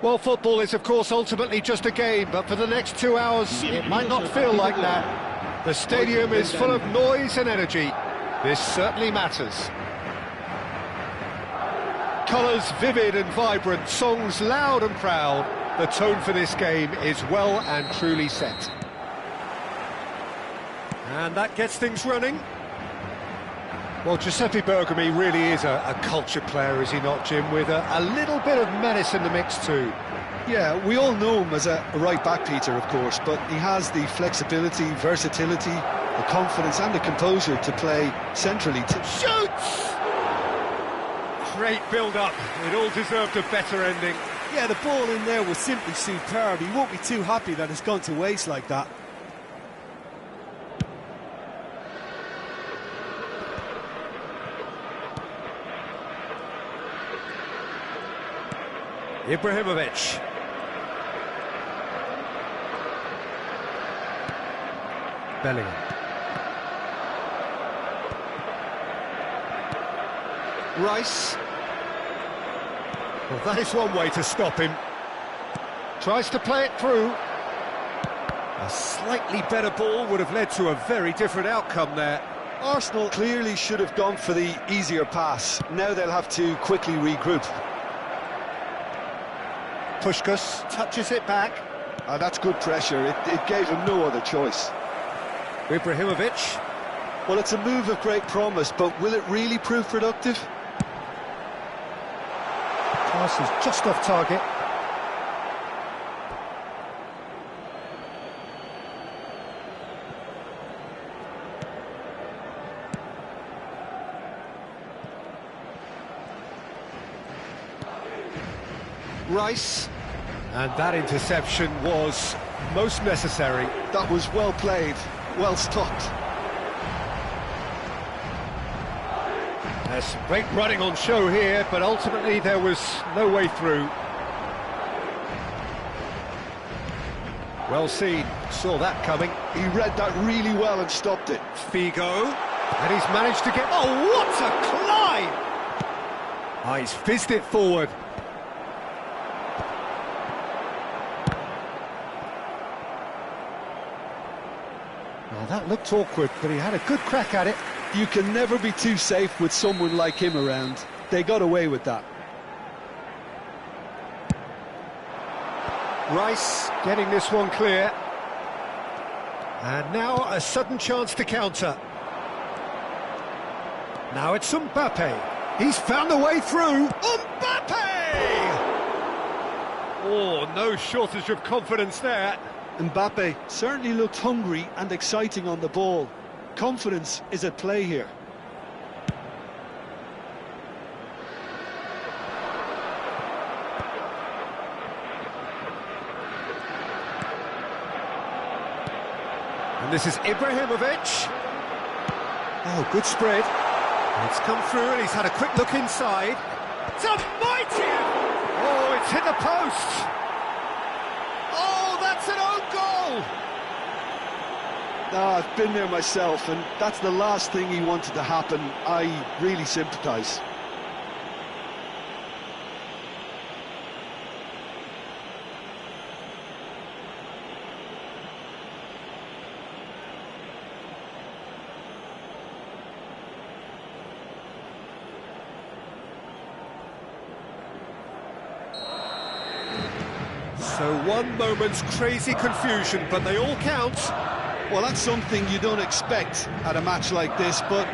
Well, football is, of course, ultimately just a game, but for the next 2 hours, it might not feel like that. The stadium is full of noise and energy. This certainly matters. Colours vivid and vibrant, songs loud and proud. The tone for this game is well and truly set. And that gets things running. Well, Giuseppe Bergomi really is a culture player, is he not, Jim, with a little bit of menace in the mix too. Yeah, we all know him as a right-back, Peter, of course, but he has the flexibility, versatility, the confidence and the composure to play centrally. Shoots! Great build-up. It all deserved a better ending. Yeah, the ball in there was simply superb. He won't be too happy that it's gone to waste like that. Ibrahimovic. Bellingham. Rice. Well, that is one way to stop him. Tries to play it through. A slightly better ball would have led to a very different outcome there. Arsenal clearly should have gone for the easier pass. Now they'll have to quickly regroup. Puskás touches it back. That's good pressure. It gave him no other choice. Ibrahimovic. Well, it's a move of great promise, but will it really prove productive? Pass is just off target. Rice. And that interception was most necessary. That was well played, well stopped. There's great running on show here, but ultimately there was no way through. Well seen, saw that coming. He read that really well and stopped it. Figo, and he's managed to get... Oh, what a climb! Oh, he's fizzed it forward. Well, that looked awkward, but he had a good crack at it. You can never be too safe with someone like him around. They got away with that. Rice getting this one clear. And now a sudden chance to counter. Now it's Mbappe. He's found a way through. Mbappe! Oh, no shortage of confidence there. Mbappe certainly looked hungry and exciting on the ball. Confidence is at play here. And this is Ibrahimovic. Oh, good spread. It's come through and he's had a quick look inside. It's a mighty... Oh, it's hit the post. Oh, that's an own goal. I've been there myself, and that's the last thing he wanted to happen. I really sympathise. So one moment's crazy confusion, but they all count. Well, that's something you don't expect at a match like this, but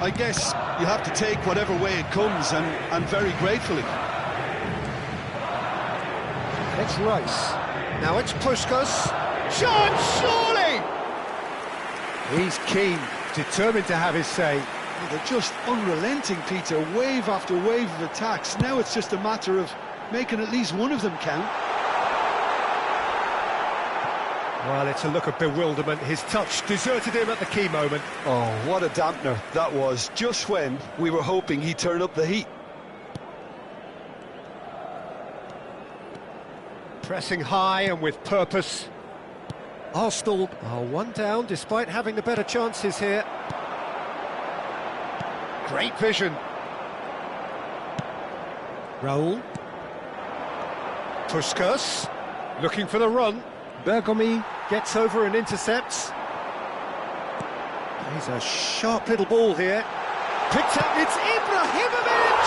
I guess you have to take whatever way it comes, and very gratefully. It's Rice. Now it's Puskás. Shot, surely! He's keen, determined to have his say. Well, they're just unrelenting, Peter. Wave after wave of attacks. Now it's just a matter of making at least one of them count. Well, it's a look of bewilderment. His touch deserted him at the key moment. Oh, what a dampener that was, just when we were hoping he'd turn up the heat. Pressing high and with purpose. Arsenal are one down despite having the better chances here. Great vision. Raul. Puskás, looking for the run. Bergomi gets over and intercepts. He's a sharp little ball here. Picked up, it's Ibrahimovic!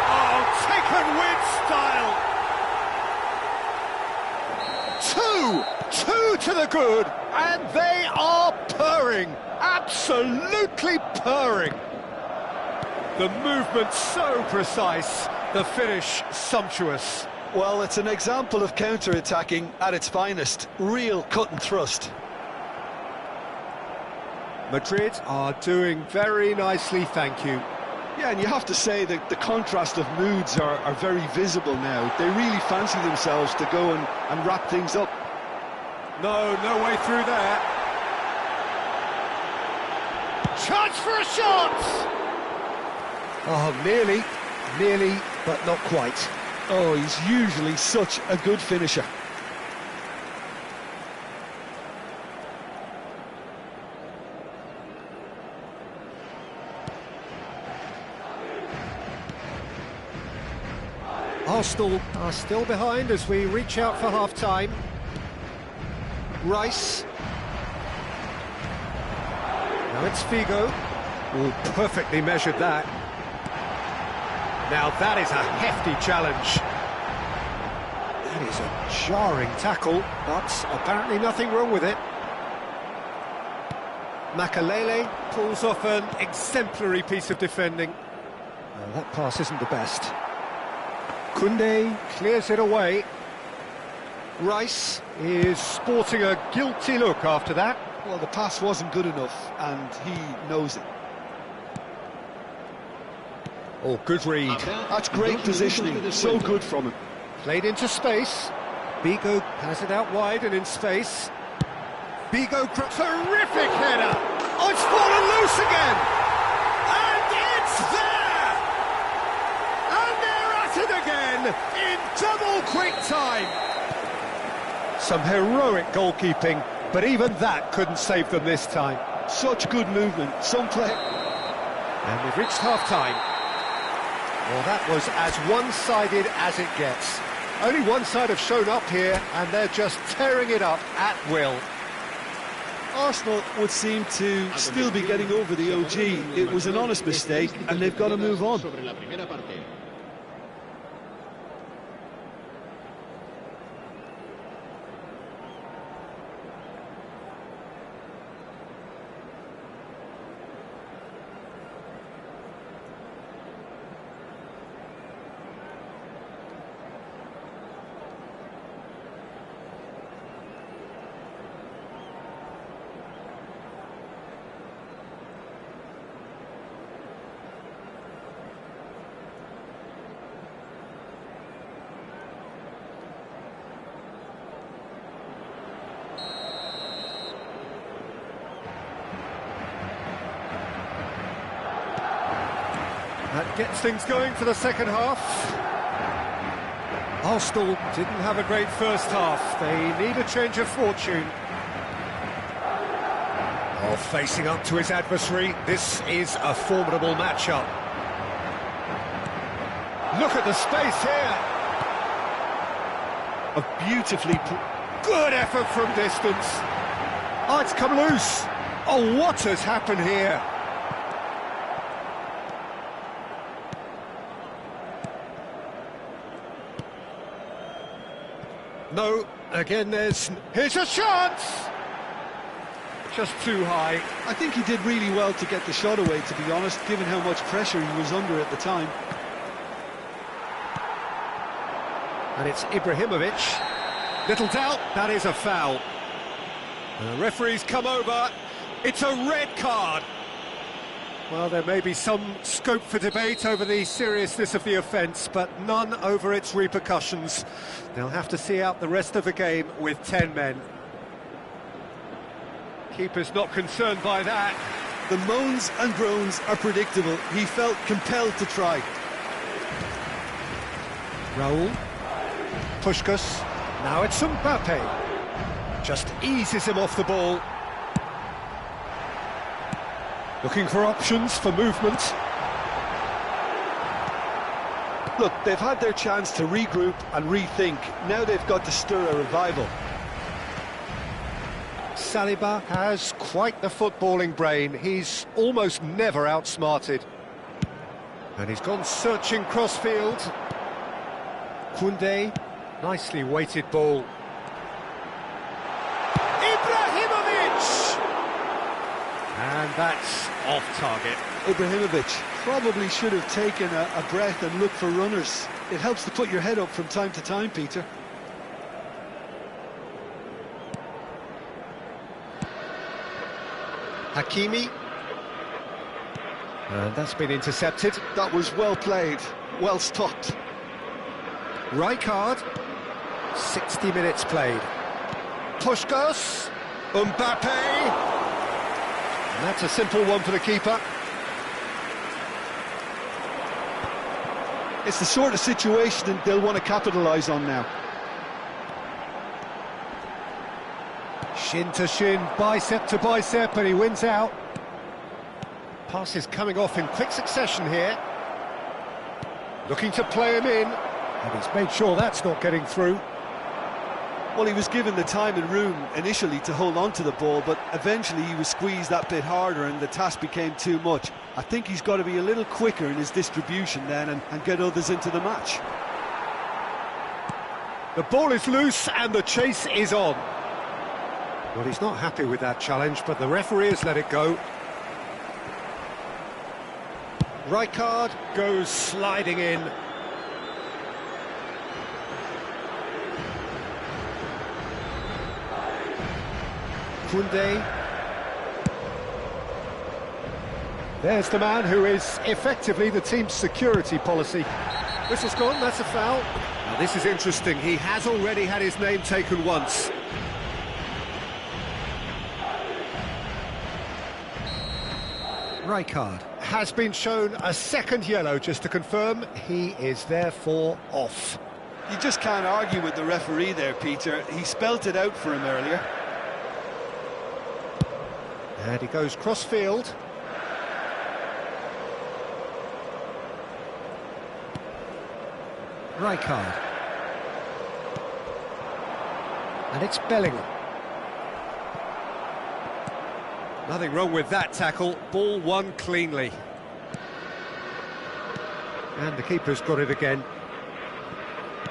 Oh, taken with style! Two to the good, and they are purring, absolutely purring. The movement so precise, the finish sumptuous. Well, it's an example of counter-attacking at its finest. Real cut and thrust. Madrid are doing very nicely, thank you. Yeah, and you have to say that the contrast of moods are very visible now. They really fancy themselves to go and wrap things up. No way through there. Chance for a shot! Oh, nearly, but not quite. Oh, he's usually such a good finisher. Arsenal are still behind as we reach out for half-time. Rice. Now it's Figo. Oh, perfectly measured that. Now that is a hefty challenge. That is a jarring tackle, but apparently nothing wrong with it. Makalele pulls off an exemplary piece of defending. Well, that pass isn't the best. Koundé clears it away. Rice is sporting a guilty look after that. Well, the pass wasn't good enough, and he knows it. Oh, good read. That's great positioning, so good from him. Played into space. Bigo has it out wide and in space. Bigo, terrific header! Oh, it's fallen loose again! And it's there! And they're at it again in double quick time! Some heroic goalkeeping, but even that couldn't save them this time. Such good movement, some play. And we've reached half-time. Well, that was as one-sided as it gets. Only one side have shown up here, and they're just tearing it up at will. Arsenal would seem to still be getting over the OG. It was an honest mistake, and they've got to move on. That gets things going for the second half. Arsenal didn't have a great first half. They need a change of fortune. Oh, facing up to his adversary, this is a formidable matchup. Look at the space here. A beautifully good effort from distance. Oh, it's come loose. Oh, what has happened here? No, again here's a chance! Just too high. I think he did really well to get the shot away, to be honest, given how much pressure he was under at the time. And it's Ibrahimovic. Little doubt, that is a foul. And the referee's come over. It's a red card. Well, there may be some scope for debate over the seriousness of the offence, but none over its repercussions. They'll have to see out the rest of the game with 10 men. Keeper's not concerned by that. The moans and groans are predictable. He felt compelled to try. Raúl. Puskás. Now it's Mbappe. Just eases him off the ball. Looking for options for movement. Look, they've had their chance to regroup and rethink. Now they've got to stir a revival. Saliba has quite the footballing brain. He's almost never outsmarted. And he's gone searching crossfield. Koundé, nicely weighted ball. Ibrahimovic! And that's off target. Ibrahimovic probably should have taken a breath and looked for runners. It helps to put your head up from time to time, Peter. Hakimi. And that's been intercepted. That was well played, well stopped. Rijkaard. 60 minutes played. Puskás. Mbappe. And that's a simple one for the keeper. It's the sort of situation that they'll want to capitalise on now. Shin to shin, bicep to bicep, and he wins out. Passes coming off in quick succession here. Looking to play him in, and he's made sure that's not getting through. Well, he was given the time and room initially to hold on to the ball, but eventually he was squeezed that bit harder and the task became too much. I think he's got to be a little quicker in his distribution then and get others into the match. The ball is loose and the chase is on. Well, he's not happy with that challenge, but the referee has let it go. Rijkaard goes sliding in. Koundé. There's the man who is effectively the team's security policy. Whistle's gone, that's a foul. Now this is interesting, he has already had his name taken once. Rijkaard has been shown a second yellow, just to confirm, he is therefore off. You just can't argue with the referee there, Peter. He spelt it out for him earlier. And he goes cross-field. Rijkaard. And it's Bellingham. Nothing wrong with that tackle, ball won cleanly. And the keeper's got it again.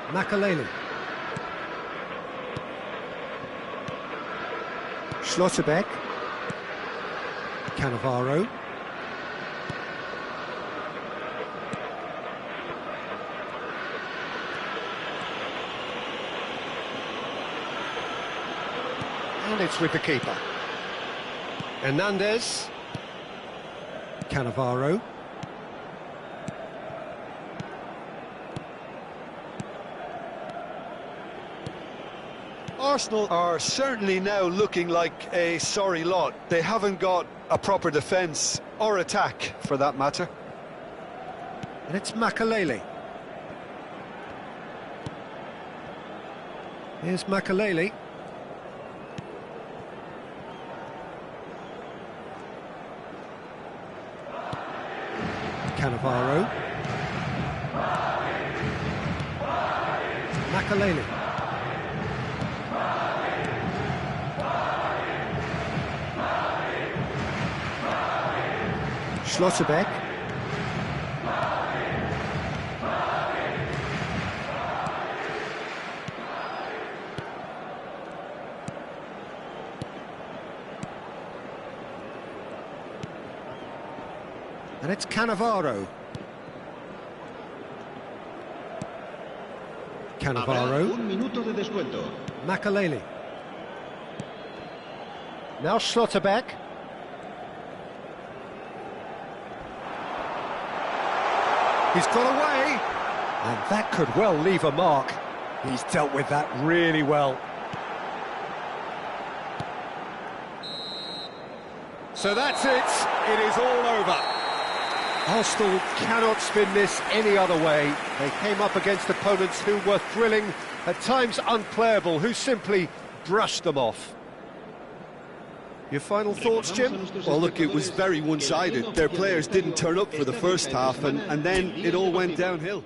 Makelele. Schlotterbeck. Cannavaro. And it's with the keeper. Hernandez. Cannavaro. Arsenal are certainly now looking like a sorry lot. They haven't got a proper defence, or attack, for that matter. And it's Makelele. Here's Makelele. Cannavaro. Makelele. Schlotterbeck. And it's Cannavaro. Cannavaro. Un minuto de descuento. Makelele. Now Schlotterbeck. He's got away, and that could well leave a mark. He's dealt with that really well. So that's it. It is all over. Arsenal cannot spin this any other way. They came up against opponents who were thrilling, at times unplayable, who simply brushed them off. Your final thoughts, Jim? Well, look, it was very one-sided. Their players didn't turn up for the first half, and then it all went downhill.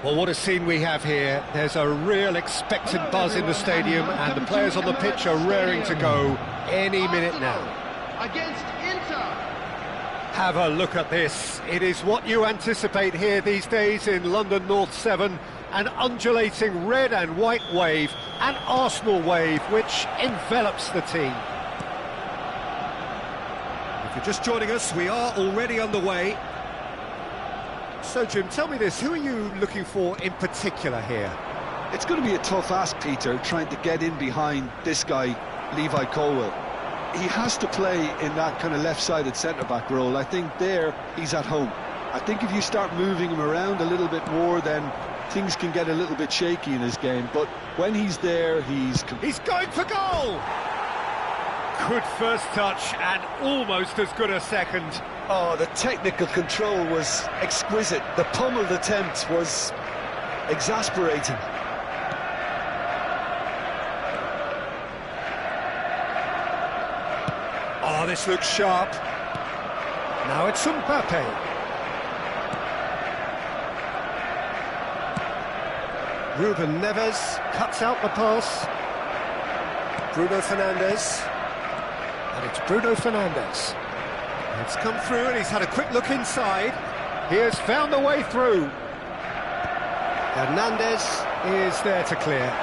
Well, what a scene we have here. There's a real expectant buzz in the stadium, and the players on the pitch are raring to go any minute now. Against Inter. Have a look at this. It is what you anticipate here these days in London North 7. An undulating red and white wave, an Arsenal wave, which envelops the team. If you're just joining us, we are already underway. So, Jim, tell me this, who are you looking for in particular here? It's going to be a tough ask, Peter, trying to get in behind this guy, Levi Colwill. He has to play in that kind of left-sided centre-back role. I think there, he's at home. I think if you start moving him around a little bit more, then things can get a little bit shaky in his game. But when he's there, he's going for goal! Good first touch and almost as good a second. Oh, the technical control was exquisite. The pummeled attempt was exasperating. Oh, this looks sharp. Now it's Mbappe. Ruben Neves cuts out the pass. Bruno Fernandes. And it's Bruno Fernandes. It's come through and he's had a quick look inside. He has found the way through. Hernandez is there to clear.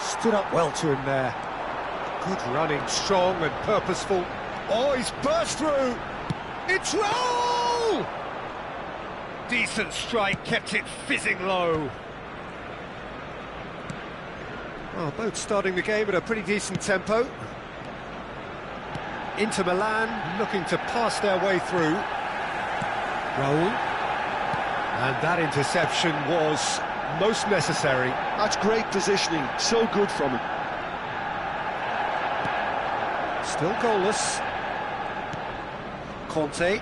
Stood up well to him there. Good running, strong and purposeful. Oh, he's burst through. It's roll! Decent strike, kept it fizzing low. Well, both starting the game at a pretty decent tempo. Inter Milan looking to pass their way through. Raul. And that interception was most necessary. That's great positioning, so good from him. Still goalless. Conte.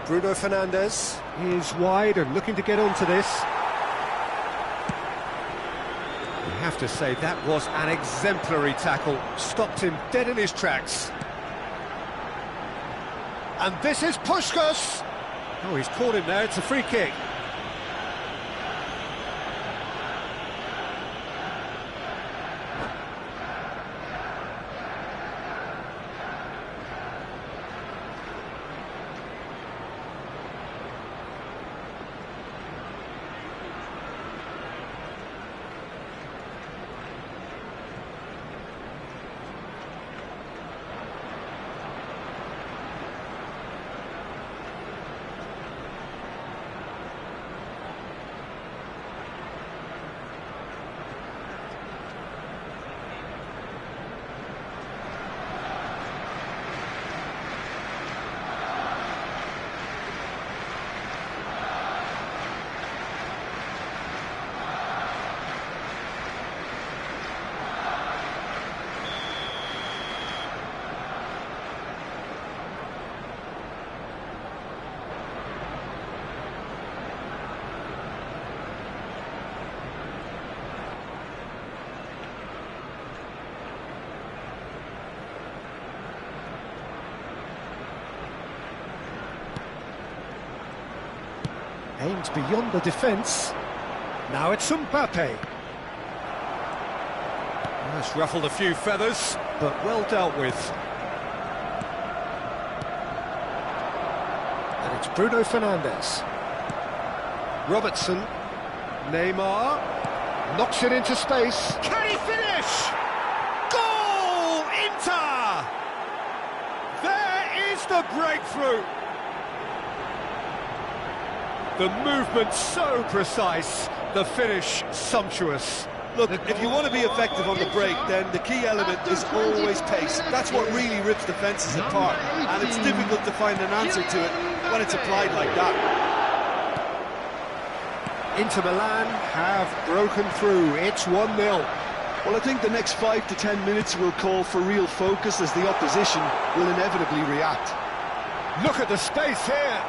Bruno Fernandes is wide and looking to get onto this. You have to say that was an exemplary tackle. Stopped him dead in his tracks. And this is Puskás. Oh, he's caught him there. It's a free kick. Aimed beyond the defence. Now it's Mbappe. That's ruffled a few feathers, but well dealt with. And it's Bruno Fernandes. Robertson. Neymar. Knocks it into space. Can he finish? Goal! Inter! There is the breakthrough. The movement so precise, the finish sumptuous. Look, if you want to be effective on the break, then the key element is always pace. That's what really rips defences apart, and it's difficult to find an answer to it when it's applied like that. Inter Milan have broken through. It's 1-0. Well, I think the next 5 to 10 minutes will call for real focus as the opposition will inevitably react. Look at the space here.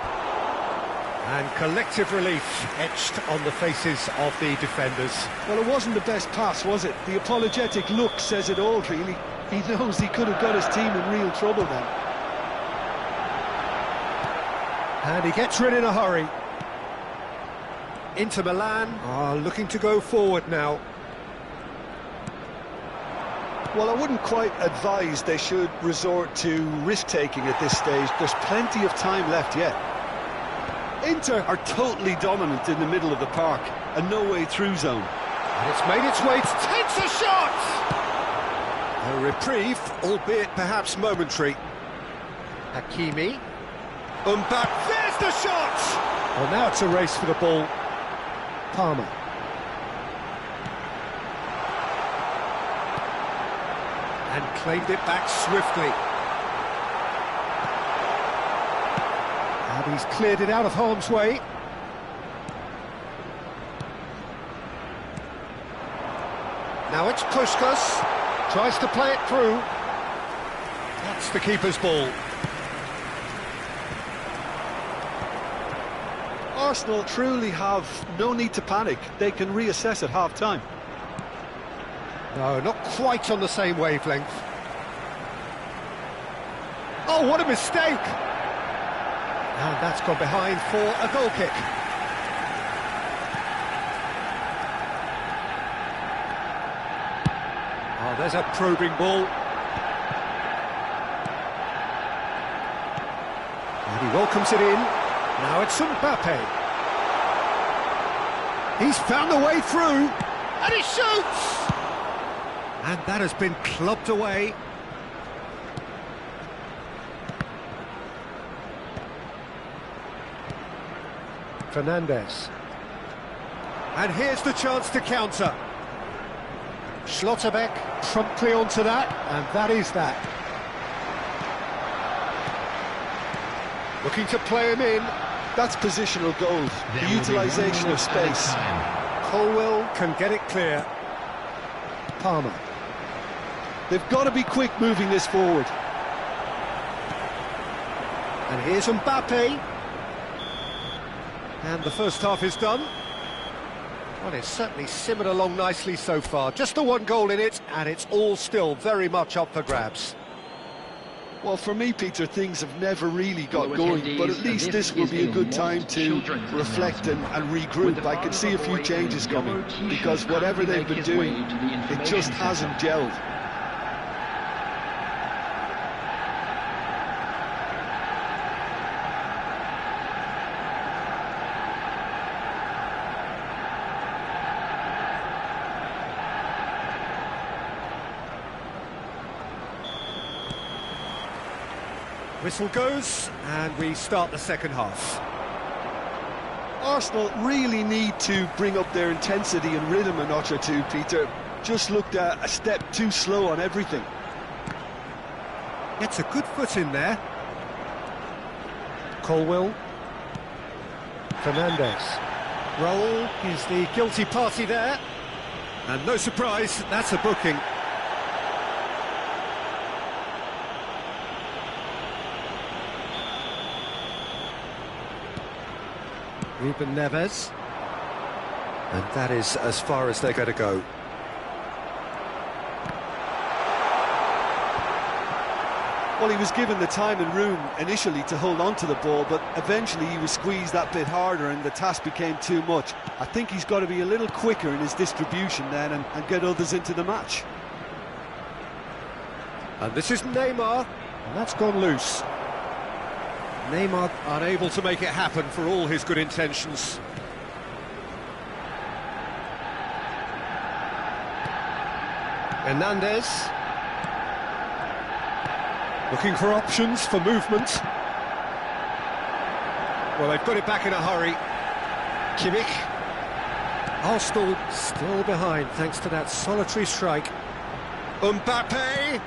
And collective relief etched on the faces of the defenders. Well, it wasn't the best pass, was it? The apologetic look says it all, really. He knows he could have got his team in real trouble then. And he gets rid in a hurry. Inter Milan are looking to go forward now. Well, I wouldn't quite advise they should resort to risk-taking at this stage. There's plenty of time left yet. Inter are totally dominant in the middle of the park, a no-way-through zone. And it's made its way, takes a shot! A reprieve, albeit perhaps momentary. Hakimi. Mbappe, there's the shot! Well, now it's a race for the ball. Palmer. And claimed it back swiftly. And he's cleared it out of harm's way. Now it's Puskas, tries to play it through. That's the keeper's ball. Arsenal truly have no need to panic. They can reassess at half-time. No, not quite on the same wavelength. Oh, what a mistake! And that's gone behind for a goal kick. Oh, there's a probing ball. And he welcomes it in. Now it's Mbappe. He's found a way through, and he shoots! And that has been clubbed away. Fernandes. And here's the chance to counter. Schlotterbeck promptly onto that, and that is that. Looking to play him in. That's positional goals, the utilisation of space. Colwell can get it clear. Palmer. They've got to be quick moving this forward. And here's Mbappe. And the first half is done. Well, it's certainly simmered along nicely so far. Just the one goal in it, and it's all still very much up for grabs. Well, for me, Peter, things have never really got going, but at least this will be a good time to reflect and regroup. I can see a few changes coming, because whatever they've been doing, it just hasn't gelled. Whistle goes, and we start the second half. Arsenal really need to bring up their intensity and rhythm a notch or two, Peter. Just looked a step too slow on everything. Gets a good foot in there. Colwell. Fernandes. Raul is the guilty party there. And no surprise, that's a booking. Ruben Neves. And that is as far as they're going to go. Well, he was given the time and room initially to hold on to the ball, but eventually he was squeezed that bit harder and the task became too much. I think he's got to be a little quicker in his distribution then and get others into the match. And this is Neymar, and that's gone loose. Neymar unable to make it happen for all his good intentions. Hernandez. Looking for options for movement. Well, they've got it back in a hurry. Kimmich. Arsenal still behind thanks to that solitary strike. Mbappe.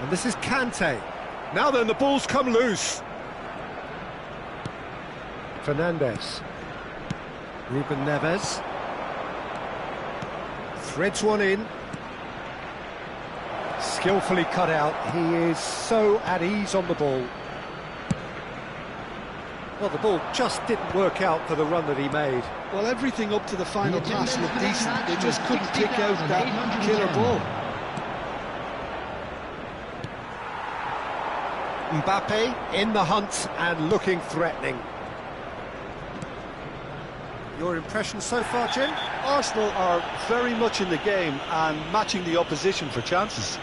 And this is Kante. Now then, the ball's come loose. Fernandes. Ruben Neves. Threads one in. Skillfully cut out. He is so at ease on the ball. Well, the ball just didn't work out for the run that he made. Well, everything up to the final pass looked decent. They just couldn't pick out that killer ball. Mbappe in the hunt and looking threatening. Your impression so far, Jim? Arsenal are very much in the game and matching the opposition for chances.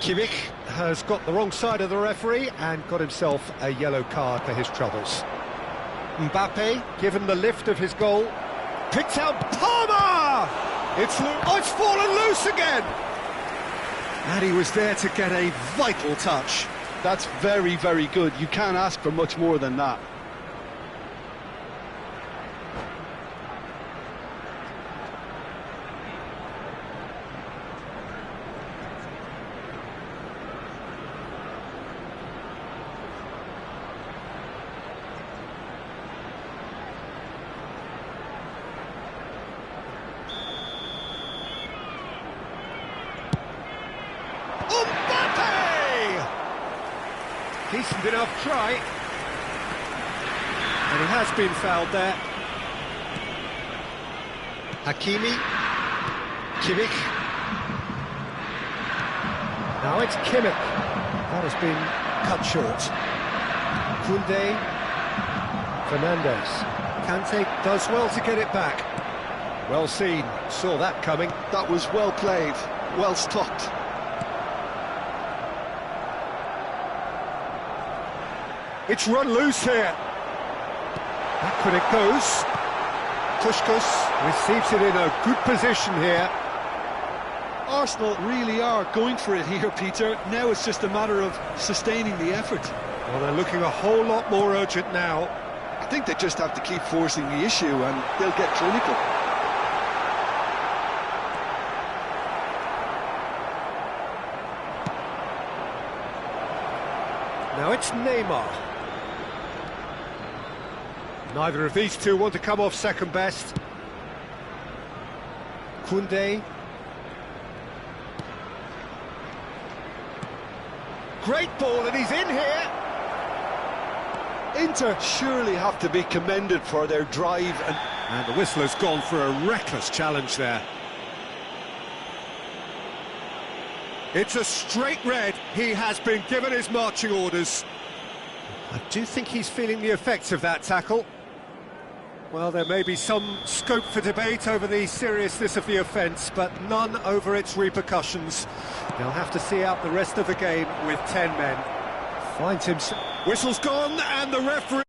Kimmich has got the wrong side of the referee and got himself a yellow card for his troubles. Mbappe, given the lift of his goal, picks out Palmer! It's fallen loose again! And he was there to get a vital touch. That's very, very good. You can't ask for much more than that. Mbappe! Decent enough try. And he has been fouled there. Hakimi. Kimmich. Now it's Kimmich. That has been cut short. Koundé. Fernandes. Kante does well to get it back. Well seen. Saw that coming. That was well played, well stopped. It's run loose here. Back when it goes. Puskás receives it in a good position here. Arsenal really are going for it here, Peter. Now it's just a matter of sustaining the effort. Well, they're looking a whole lot more urgent now. I think they just have to keep forcing the issue and they'll get clinical. Now it's Neymar. Neither of these two want to come off second best. Koundé. Great ball, and he's in here. Inter surely have to be commended for their drive And the whistle has gone for a reckless challenge there. It's a straight red. He has been given his marching orders. I do think he's feeling the effects of that tackle. Well, there may be some scope for debate over the seriousness of the offence, but none over its repercussions. They'll have to see out the rest of the game with 10 men. Finds himself... Whistle's gone, and the referee...